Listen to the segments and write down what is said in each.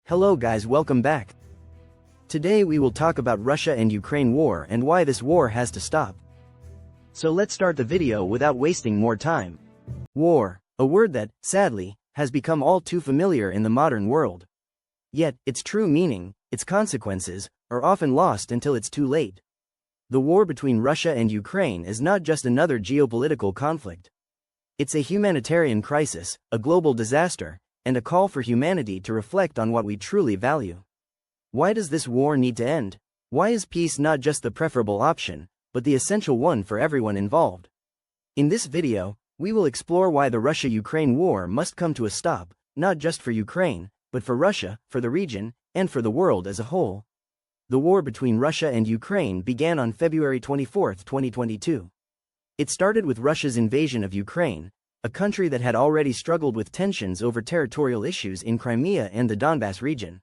Hello guys, welcome back. Today we will talk about Russia and Ukraine war and why this war has to stop. So let's start the video without wasting more time. War, a word that, sadly, has become all too familiar in the modern world. Yet, its true meaning, its consequences, are often lost until it's too late. The war between Russia and Ukraine is not just another geopolitical conflict. It's a humanitarian crisis, a global disaster, and a call for humanity to reflect on what we truly value. Why does this war need to end? Why is peace not just the preferable option, but the essential one for everyone involved? In this video, we will explore why the Russia-Ukraine war must come to a stop, not just for Ukraine, but for Russia, for the region, and for the world as a whole. The war between Russia and Ukraine began on February 24, 2022. It started with Russia's invasion of Ukraine, a country that had already struggled with tensions over territorial issues in Crimea and the Donbas region.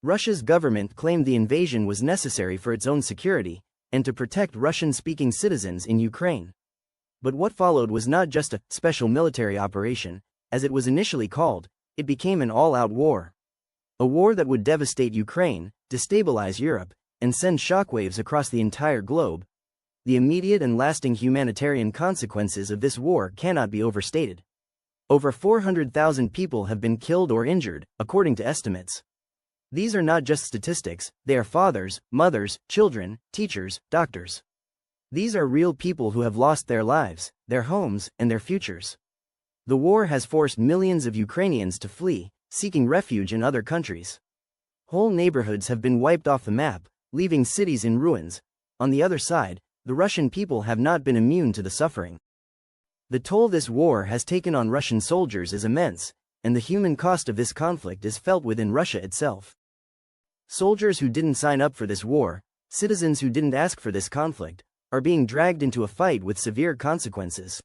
Russia's government claimed the invasion was necessary for its own security, and to protect Russian-speaking citizens in Ukraine. But what followed was not just a special military operation, as it was initially called. It became an all-out war. A war that would devastate Ukraine, destabilize Europe, and send shockwaves across the entire globe. The immediate and lasting humanitarian consequences of this war cannot be overstated. Over 400,000 people have been killed or injured, according to estimates. These are not just statistics, they are fathers, mothers, children, teachers, doctors. These are real people who have lost their lives, their homes, and their futures. The war has forced millions of Ukrainians to flee, seeking refuge in other countries. Whole neighborhoods have been wiped off the map, leaving cities in ruins. On the other side, the Russian people have not been immune to the suffering. The toll this war has taken on Russian soldiers is immense, and the human cost of this conflict is felt within Russia itself. Soldiers who didn't sign up for this war, citizens who didn't ask for this conflict, are being dragged into a fight with severe consequences.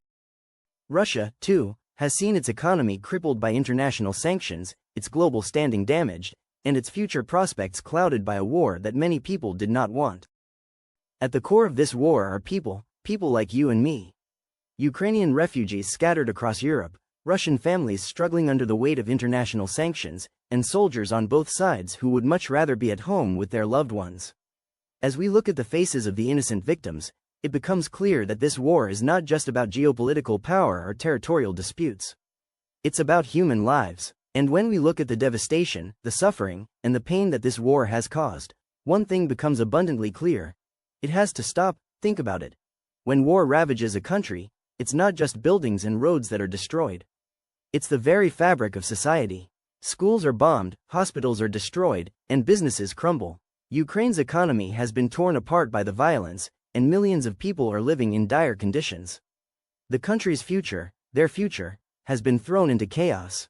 Russia, too, has seen its economy crippled by international sanctions, its global standing damaged, and its future prospects clouded by a war that many people did not want. At the core of this war are people like you and me. Ukrainian refugees scattered across Europe, Russian families struggling under the weight of international sanctions, and soldiers on both sides who would much rather be at home with their loved ones. As we look at the faces of the innocent victims, it becomes clear that this war is not just about geopolitical power or territorial disputes. It's about human lives. And when we look at the devastation, the suffering, and the pain that this war has caused, one thing becomes abundantly clear. It has to stop. Think about it. When war ravages a country, it's not just buildings and roads that are destroyed. It's the very fabric of society. Schools are bombed, hospitals are destroyed, and businesses crumble. Ukraine's economy has been torn apart by the violence, and millions of people are living in dire conditions. The country's future, their future, has been thrown into chaos.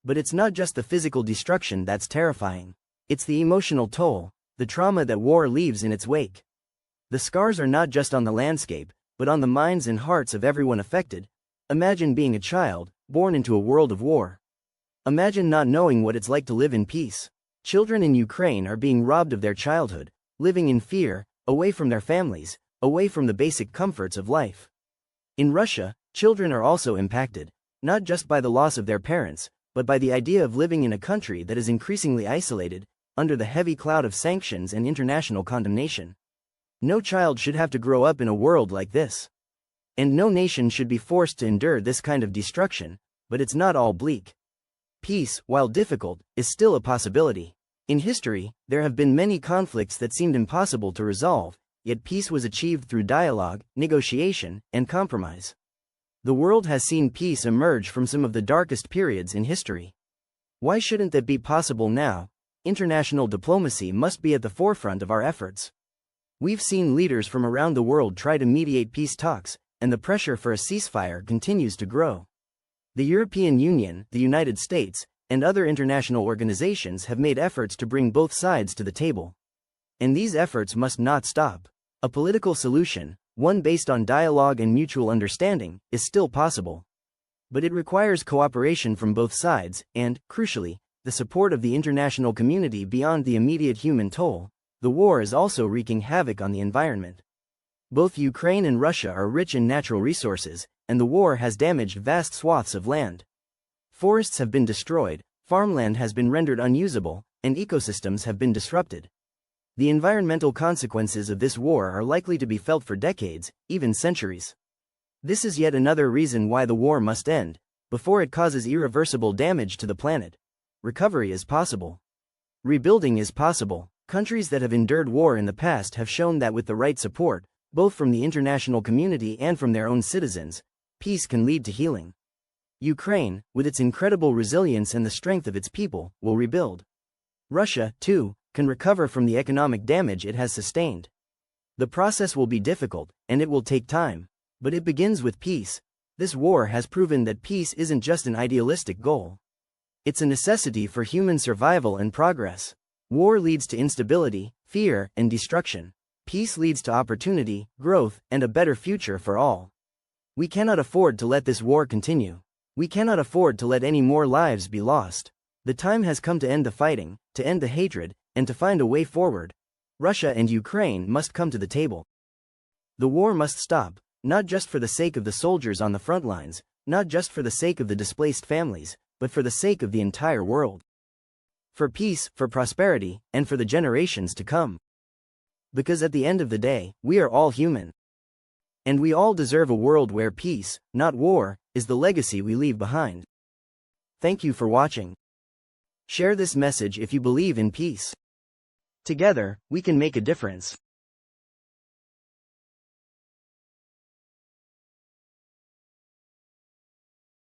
But it's not just the physical destruction that's terrifying. It's the emotional toll, the trauma that war leaves in its wake. The scars are not just on the landscape, but on the minds and hearts of everyone affected. Imagine being a child, born into a world of war. Imagine not knowing what it's like to live in peace. Children in Ukraine are being robbed of their childhood, living in fear, away from their families, away from the basic comforts of life. In Russia, children are also impacted, not just by the loss of their parents, but by the idea of living in a country that is increasingly isolated, under the heavy cloud of sanctions and international condemnation. No child should have to grow up in a world like this. And no nation should be forced to endure this kind of destruction, but it's not all bleak. Peace, while difficult, is still a possibility. In history, there have been many conflicts that seemed impossible to resolve, yet peace was achieved through dialogue, negotiation, and compromise. The world has seen peace emerge from some of the darkest periods in history. Why shouldn't that be possible now? International diplomacy must be at the forefront of our efforts. We've seen leaders from around the world try to mediate peace talks, and the pressure for a ceasefire continues to grow. The European Union, the United States, and other international organizations have made efforts to bring both sides to the table. And these efforts must not stop. A political solution, one based on dialogue and mutual understanding, is still possible. But it requires cooperation from both sides and, crucially, the support of the international community beyond the immediate human toll. The war is also wreaking havoc on the environment. Both Ukraine and Russia are rich in natural resources, and the war has damaged vast swaths of land. Forests have been destroyed, farmland has been rendered unusable, and ecosystems have been disrupted. The environmental consequences of this war are likely to be felt for decades, even centuries. This is yet another reason why the war must end, before it causes irreversible damage to the planet. Recovery is possible. Rebuilding is possible. Countries that have endured war in the past have shown that with the right support, both from the international community and from their own citizens, peace can lead to healing. Ukraine, with its incredible resilience and the strength of its people, will rebuild. Russia, too, can recover from the economic damage it has sustained. The process will be difficult, and it will take time, but it begins with peace. This war has proven that peace isn't just an idealistic goal. It's a necessity for human survival and progress. War leads to instability, fear, and destruction. Peace leads to opportunity, growth, and a better future for all. We cannot afford to let this war continue. We cannot afford to let any more lives be lost. The time has come to end the fighting, to end the hatred, and to find a way forward. Russia and Ukraine must come to the table. The war must stop, not just for the sake of the soldiers on the front lines, not just for the sake of the displaced families, but for the sake of the entire world. For peace, for prosperity, and for the generations to come. Because at the end of the day, we are all human. And we all deserve a world where peace, not war, is the legacy we leave behind. Thank you for watching. Share this message if you believe in peace. Together, we can make a difference.